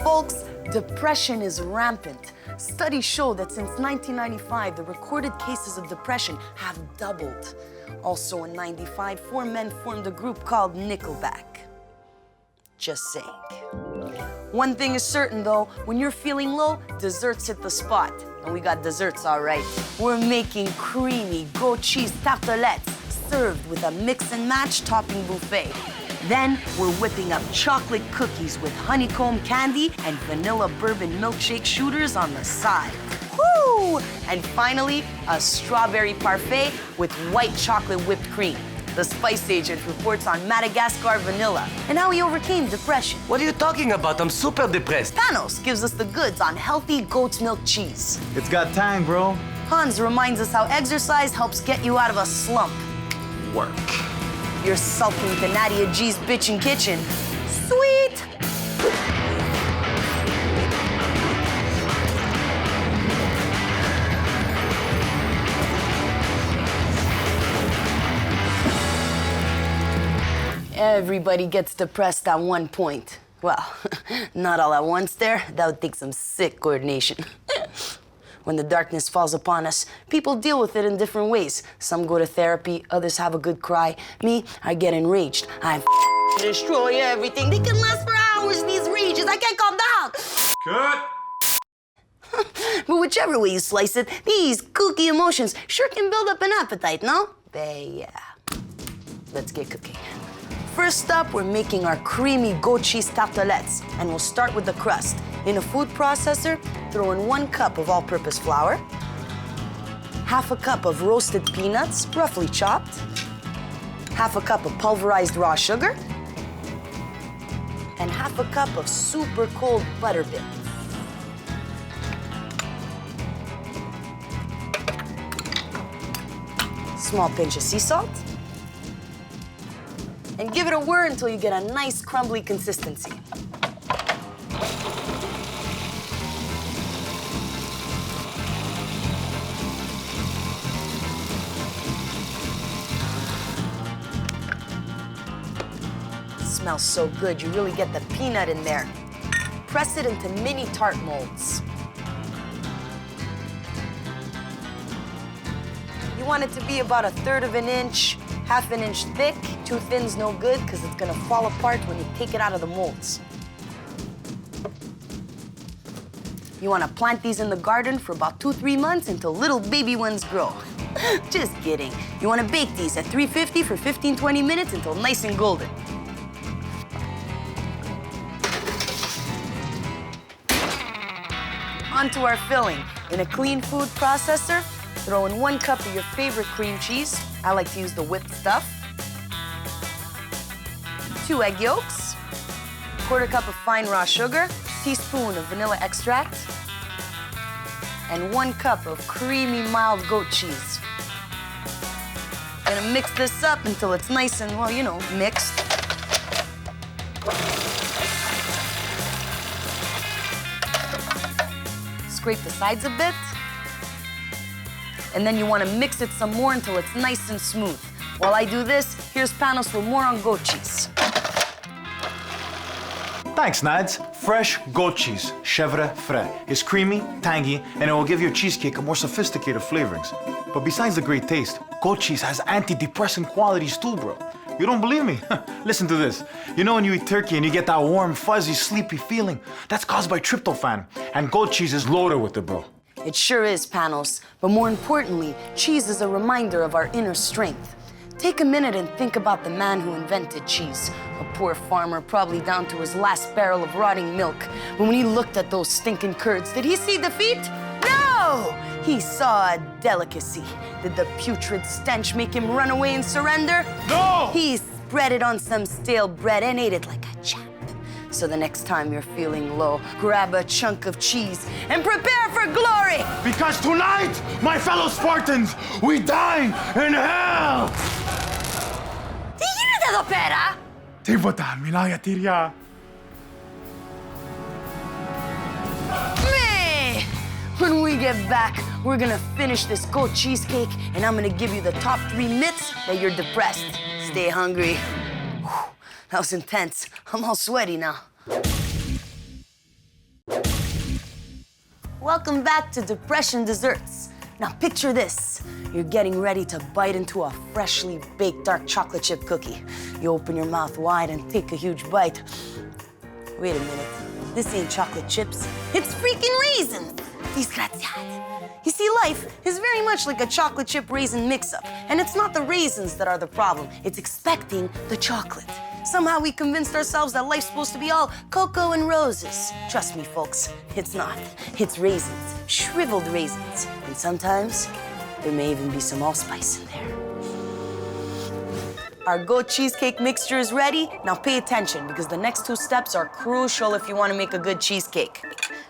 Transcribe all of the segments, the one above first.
Folks, depression is rampant. Studies show that since 1995, the recorded cases of depression have doubled. Also in '95, 4 men formed a group called Nickelback. Just saying. One thing is certain though, when you're feeling low, desserts hit the spot. And we got desserts, all right. We're making creamy goat cheese tartelettes served with a mix and match topping buffet. Then we're whipping up chocolate cookies with honeycomb candy and vanilla bourbon milkshake shooters on the side. Woo! And finally, a strawberry parfait with white chocolate whipped cream. The spice agent reports on Madagascar vanilla and how he overcame depression. What are you talking about? I'm super depressed. Panos gives us the goods on healthy goat's milk cheese. It's got tang, bro. Hans reminds us how exercise helps get you out of a slump. Work. You're sulking to Nadia G's bitchin' kitchen. Sweet! Everybody gets depressed at one point. Well, not all at once there. That would take some sick coordination. When the darkness falls upon us, people deal with it in different ways. Some go to therapy, others have a good cry. Me, I get enraged. I destroy everything. They can last for hours, these rages. I can't calm down. Cut! But whichever way you slice it, these kooky emotions sure can build up an appetite, no? Yeah. Let's get cooking. First up, we're making our creamy goat cheese tartelettes, and we'll start with the crust. In a food processor, throw in 1 cup of all-purpose flour, half a cup of roasted peanuts, roughly chopped, half a cup of pulverized raw sugar, and half a cup of super cold butter bits. Small pinch of sea salt. And give it a whir until you get a nice crumbly consistency. Smells so good, you really get the peanut in there. Press it into mini tart molds. You want it to be about 1/3 of an inch, 1/2 an inch thick. Too thin's no good because it's gonna fall apart when you take it out of the molds. You wanna plant these in the garden for about 2-3 months until little baby ones grow. Just kidding. You wanna bake these at 350 for 15-20 minutes until nice and golden. Onto our filling. In a clean food processor, throw in 1 cup of your favorite cream cheese. I like to use the whipped stuff. 2 egg yolks, 1/4 cup of fine raw sugar, teaspoon of vanilla extract, and 1 cup of creamy mild goat cheese. Gonna mix this up until it's nice and, well, you know, mixed. Scrape the sides a bit. And then you want to mix it some more until it's nice and smooth. While I do this, here's Panos with more on goat cheese. Thanks, Nads. Fresh goat cheese, chèvre frais, is creamy, tangy, and it will give your cheesecake a more sophisticated flavorings. But besides the great taste, goat cheese has antidepressant qualities too, bro. You don't believe me? Listen to this. You know when you eat turkey and you get that warm, fuzzy, sleepy feeling? That's caused by tryptophan, and goat cheese is loaded with it, bro. It sure is, Panos. But more importantly, cheese is a reminder of our inner strength. Take a minute and think about the man who invented cheese. A poor farmer, probably down to his last barrel of rotting milk. But when he looked at those stinking curds, did he see defeat? No! He saw a delicacy. Did the putrid stench make him run away and surrender? No! He spread it on some stale bread and ate it like a champ. So the next time you're feeling low, grab a chunk of cheese and prepare for glory! Because tonight, my fellow Spartans, we dine in hell! Tignan na pera! Tivotan, minaya tirya. Me! When we get back, we're gonna finish this goat cheesecake, and I'm gonna give you the top 3 myths that you're depressed. Stay hungry. Whew, that was intense. I'm all sweaty now. Welcome back to Depression Desserts. Now picture this. You're getting ready to bite into a freshly baked dark chocolate chip cookie. You open your mouth wide and take a huge bite. Wait a minute. This ain't chocolate chips. It's freaking raisins. Disgraziati. You see, life is very much like a chocolate chip raisin mix-up. And it's not the raisins that are the problem. It's expecting the chocolate. Somehow we convinced ourselves that life's supposed to be all cocoa and roses. Trust me, folks, it's not. It's raisins, shriveled raisins. And sometimes there may even be some allspice in there. Our goat cheesecake mixture is ready. Now pay attention, because the next 2 steps are crucial if you want to make a good cheesecake.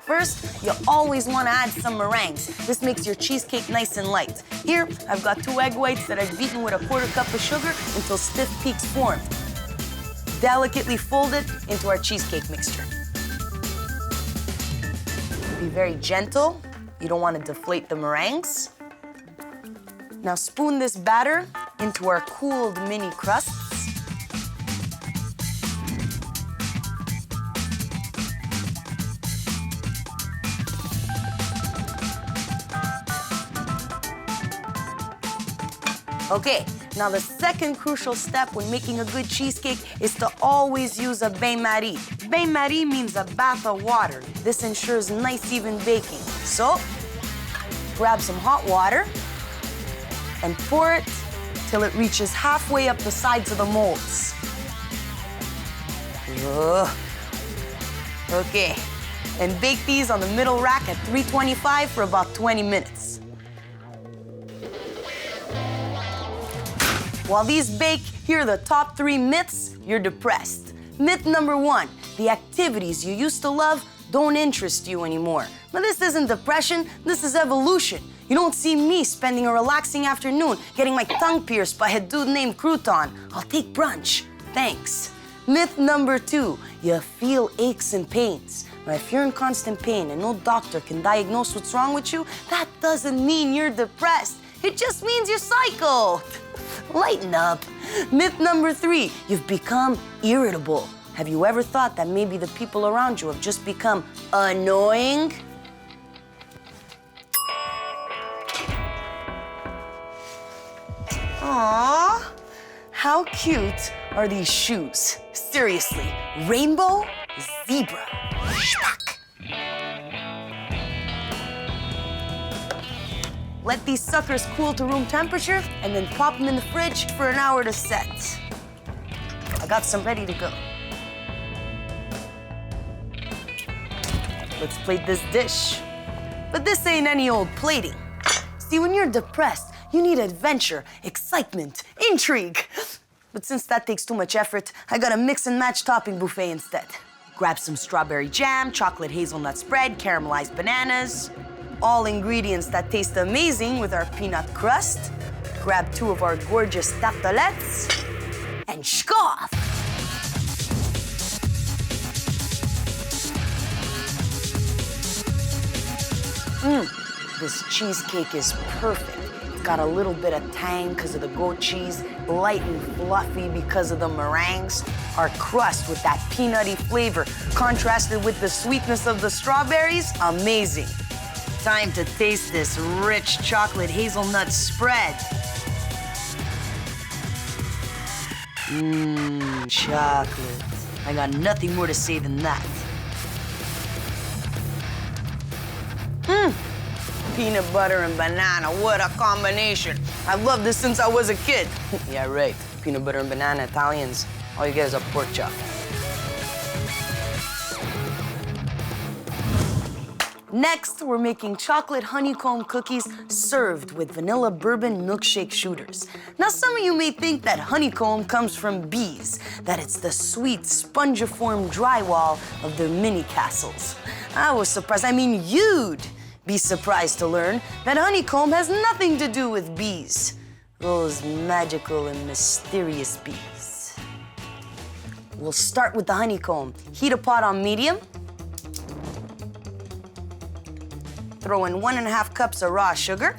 First, you always want to add some meringues. This makes your cheesecake nice and light. Here, I've got 2 egg whites that I've beaten with a 1/4 cup of sugar until stiff peaks form. Delicately fold it into our cheesecake mixture. Be very gentle. You don't want to deflate the meringues. Now spoon this batter into our cooled mini crusts. Okay, now the second crucial step when making a good cheesecake is to always use a bain-marie. Bain-marie means a bath of water. This ensures nice, even baking. So, grab some hot water and pour it till it reaches halfway up the sides of the molds. Ugh. Okay, and bake these on the middle rack at 325 for about 20 minutes. While these bake, here are the top 3 myths you're depressed. Myth number 1, the activities you used to love don't interest you anymore. But this isn't depression, this is evolution. You don't see me spending a relaxing afternoon getting my tongue pierced by a dude named Crouton. I'll take brunch, thanks. Myth number 2, you feel aches and pains. Now, if you're in constant pain and no doctor can diagnose what's wrong with you, that doesn't mean you're depressed. It just means you're psycho. Lighten up. Myth number 3, you've become irritable. Have you ever thought that maybe the people around you have just become annoying? Aww, how cute are these shoes? Seriously, rainbow, zebra, schmuck. Let these suckers cool to room temperature and then pop them in the fridge for an hour to set. I got some ready to go. Let's plate this dish. But this ain't any old plating. See, when you're depressed, you need adventure, excitement, intrigue. But since that takes too much effort, I got a mix and match topping buffet instead. Grab some strawberry jam, chocolate hazelnut spread, caramelized bananas. All ingredients that taste amazing with our peanut crust. Grab 2 of our gorgeous tartelettes and scoff. This cheesecake is perfect. It's got a little bit of tang because of the goat cheese, light and fluffy because of the meringues. Our crust with that peanutty flavor contrasted with the sweetness of the strawberries, amazing. Time to taste this rich chocolate hazelnut spread. Chocolate. I got nothing more to say than that. Peanut butter and banana, what a combination. I've loved this since I was a kid. Yeah, right. Peanut butter and banana, Italians. All you get is a pork chop. Next, we're making chocolate honeycomb cookies served with vanilla bourbon milkshake shooters. Now, some of you may think that honeycomb comes from bees, that it's the sweet, spongiform drywall of their mini castles. I was surprised. I mean, you'd be surprised to learn that honeycomb has nothing to do with bees. Those magical and mysterious bees. We'll start with the honeycomb. Heat a pot on medium. Throw in 1½ cups of raw sugar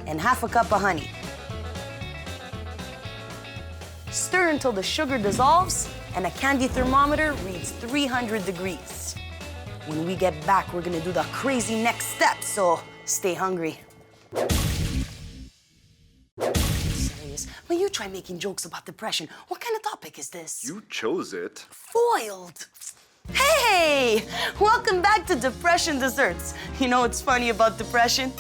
and ½ cup of honey. Stir until the sugar dissolves and a candy thermometer reads 300 degrees. When we get back, we're gonna do the crazy next step, so stay hungry. Serious? When you try making jokes about depression, what kind of topic is this? You chose it. Foiled. Hey! Welcome back to Depression Desserts. You know what's funny about depression?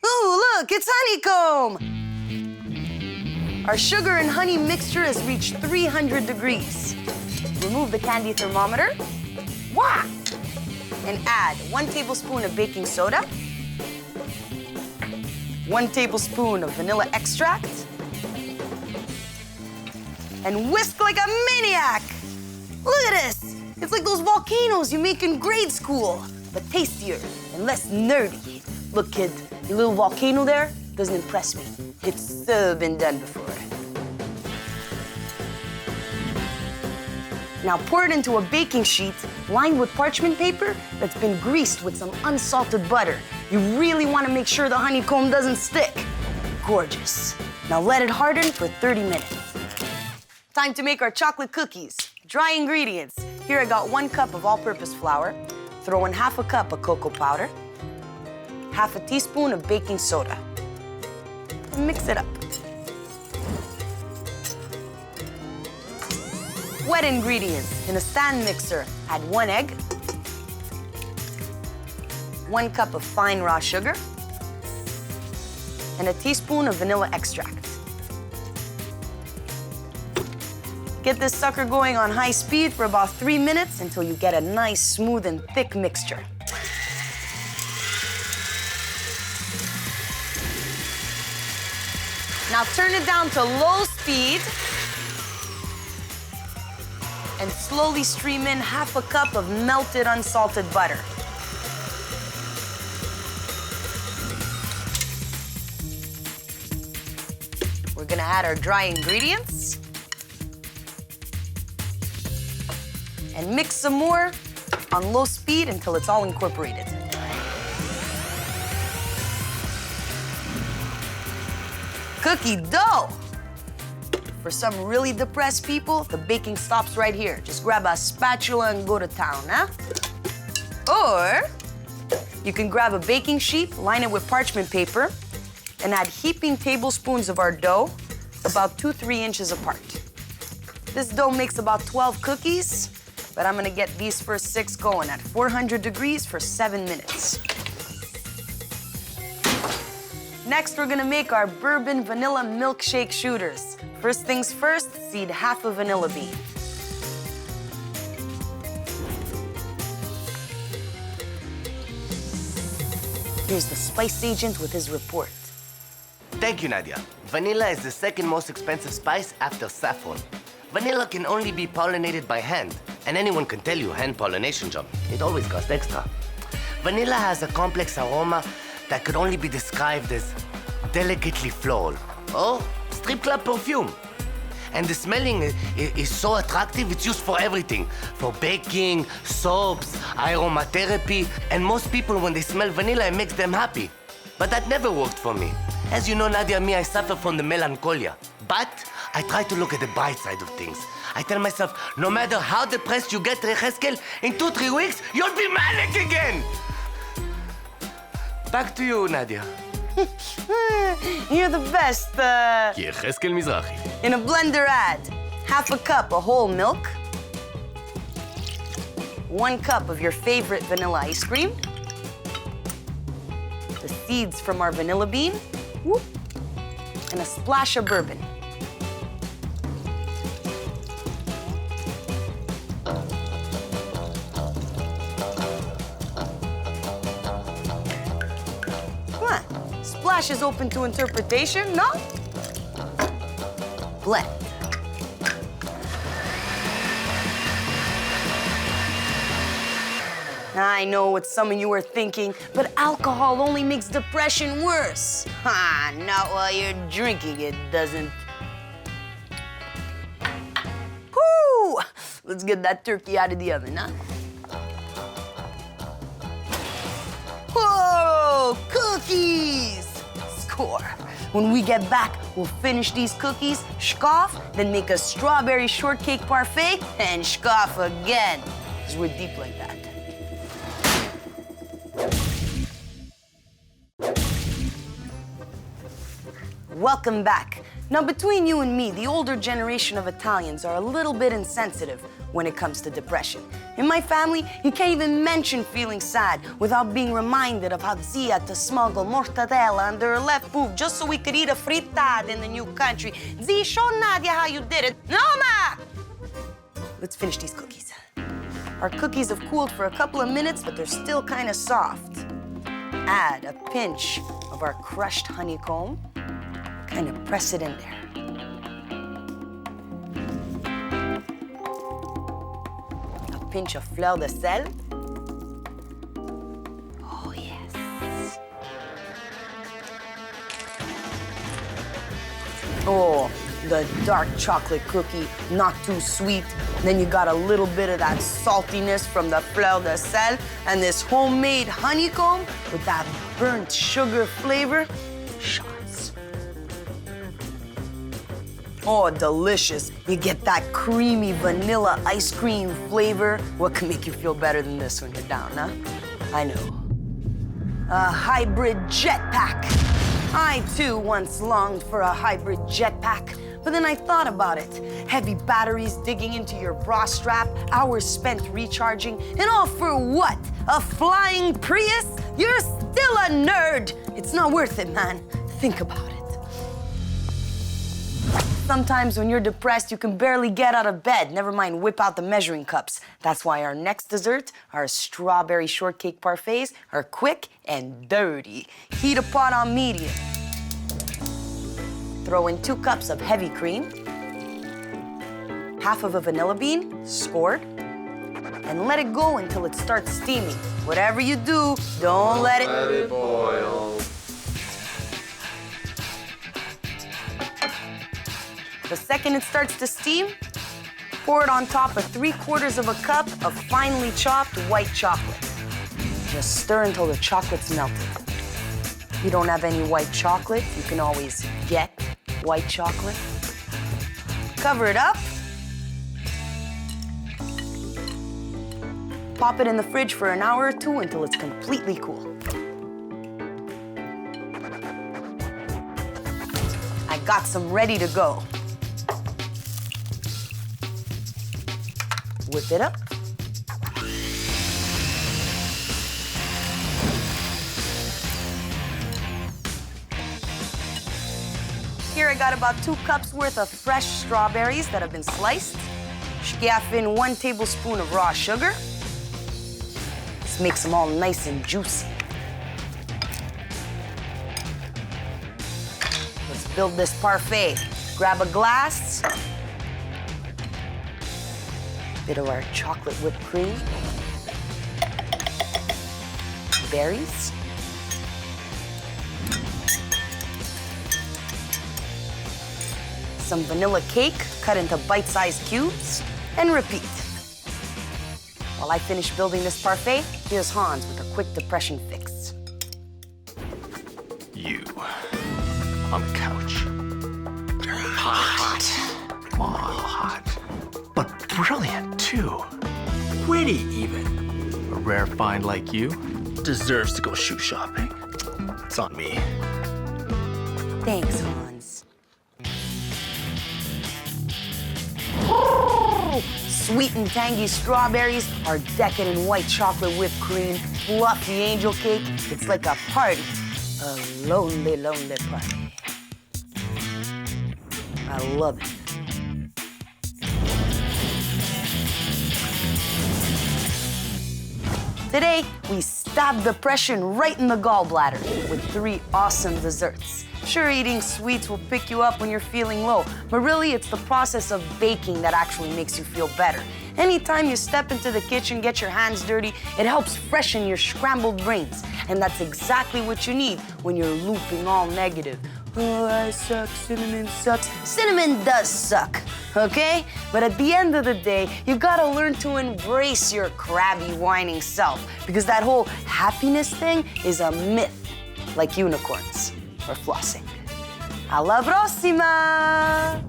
Oh, look, it's honeycomb! Our sugar and honey mixture has reached 300 degrees. Remove the candy thermometer. Wah! And add 1 tablespoon of baking soda, 1 tablespoon of vanilla extract, and whisk like a maniac. Look at this. It's like those volcanoes you make in grade school, but tastier and less nerdy. Look, kid, your little volcano there doesn't impress me. It's been done before. Now pour it into a baking sheet lined with parchment paper that's been greased with some unsalted butter. You really want to make sure the honeycomb doesn't stick. Gorgeous. Now let it harden for 30 minutes. Time to make our chocolate cookies. Dry ingredients. Here I got 1 cup of all-purpose flour. Throw in half a cup of cocoa powder, half a teaspoon of baking soda. And mix it up. Wet ingredients. In a stand mixer, add 1 egg, 1 cup of fine raw sugar, and a teaspoon of vanilla extract. Get this sucker going on high speed for about 3 minutes until you get a nice, smooth, and thick mixture. Now turn it down to low speed and slowly stream in half a cup of melted unsalted butter. We're gonna add our dry ingredients and mix some more on low speed until it's all incorporated. Cookie dough. For some really depressed people, the baking stops right here. Just grab a spatula and go to town, huh? Or you can grab a baking sheet, line it with parchment paper, and add heaping tablespoons of our dough about 2-3 inches apart. This dough makes about 12 cookies, but I'm gonna get these first 6 going at 400 degrees for 7 minutes. Next, we're gonna make our bourbon vanilla milkshake shooters. First things first, seed half a vanilla bean. Here's the spice agent with his report. Thank you, Nadia. Vanilla is the second most expensive spice after saffron. Vanilla can only be pollinated by hand, and anyone can tell you hand pollination job. It always costs extra. Vanilla has a complex aroma that could only be described as delicately floral, or strip club perfume. And the smelling is so attractive, it's used for everything. For baking, soaps, aromatherapy, and most people, when they smell vanilla, it makes them happy. But that never worked for me. As you know, Nadia, I suffer from the melancholia. But I try to look at the bright side of things. I tell myself, no matter how depressed you get, Yechezkel, in 2-3 weeks, you'll be manic again! Back to you, Nadia. You're the best. Yechezkel Mizrahi. In a blender, add half a cup of whole milk, 1 cup of your favorite vanilla ice cream, the seeds from our vanilla bean, whoop, and a splash of bourbon. Splash is open to interpretation, no? Blend. I know what some of you are thinking, but alcohol only makes depression worse. Ha, not while you're drinking, it doesn't. Whoo! Let's get that turkey out of the oven, huh? Whoa! Cookies! Score. When we get back, we'll finish these cookies, shkoff, then make a strawberry shortcake parfait, and shkoff again. because we're deep like that. Welcome back. Now, between you and me, the older generation of Italians are a little bit insensitive when it comes to depression. In my family, you can't even mention feeling sad without being reminded of how Zia had to smuggle mortadella under her left boob just so we could eat a frittata in the new country. Zia, show Nadia how you did it. No, ma! Let's finish these cookies. Our cookies have cooled for a couple of minutes, but they're still kind of soft. Add a pinch of our crushed honeycomb. Kind of press it in there. A pinch of fleur de sel. Oh, yes. Oh, the dark chocolate cookie, not too sweet. Then you got a little bit of that saltiness from the fleur de sel and this homemade honeycomb with that burnt sugar flavor. Shots. Oh, delicious. You get that creamy vanilla ice cream flavor. What can make you feel better than this when you're down, huh? I know. A hybrid jetpack. I, too, once longed for a hybrid jetpack. But then I thought about it. Heavy batteries digging into your bra strap, hours spent recharging, and all for what? A flying Prius? You're still a nerd. It's not worth it, man. Think about it. Sometimes when you're depressed, you can barely get out of bed, never mind whip out the measuring cups. That's why our next dessert, our strawberry shortcake parfaits, are quick and dirty. Heat a pot on medium. Throw in 2 cups of heavy cream, half of a vanilla bean, scored, and let it go until it starts steaming. Whatever you do, don't let it boil. The second it starts to steam, pour it on top of 3/4 of a cup of finely chopped white chocolate. Just stir until the chocolate's melted. If you don't have any white chocolate, you can always get white chocolate. Cover it up. Pop it in the fridge for an hour or 2 until it's completely cool. I got some ready to go. Whip it up. Here I got about 2 cups worth of fresh strawberries that have been sliced. Schiaff in 1 tablespoon of raw sugar. This makes them all nice and juicy. Let's build this parfait. Grab a glass. Bit of our chocolate whipped cream. Berries. Some vanilla cake cut into bite-sized cubes, and repeat. While I finish building this parfait, here's Hans with a quick depression fix. You on the couch. Hot. Hot. But brilliant, too. Witty, even. A rare find like you deserves to go shoe shopping. It's on me. Thanks, Hans. Sweet and tangy strawberries, our decadent white chocolate whipped cream, fluffy angel cake. It's like a party. A lonely, lonely party. I love it. Today, we stab depression right in the gallbladder with 3 awesome desserts. Sure, eating sweets will pick you up when you're feeling low, but really it's the process of baking that actually makes you feel better. Anytime you step into the kitchen, get your hands dirty, it helps freshen your scrambled brains. And that's exactly what you need when you're looping all negative. Oh, I suck, cinnamon sucks. Cinnamon does suck, okay? But at the end of the day, you gotta learn to embrace your crabby, whining self, because that whole happiness thing is a myth, like unicorns or flossing. Alla prossima!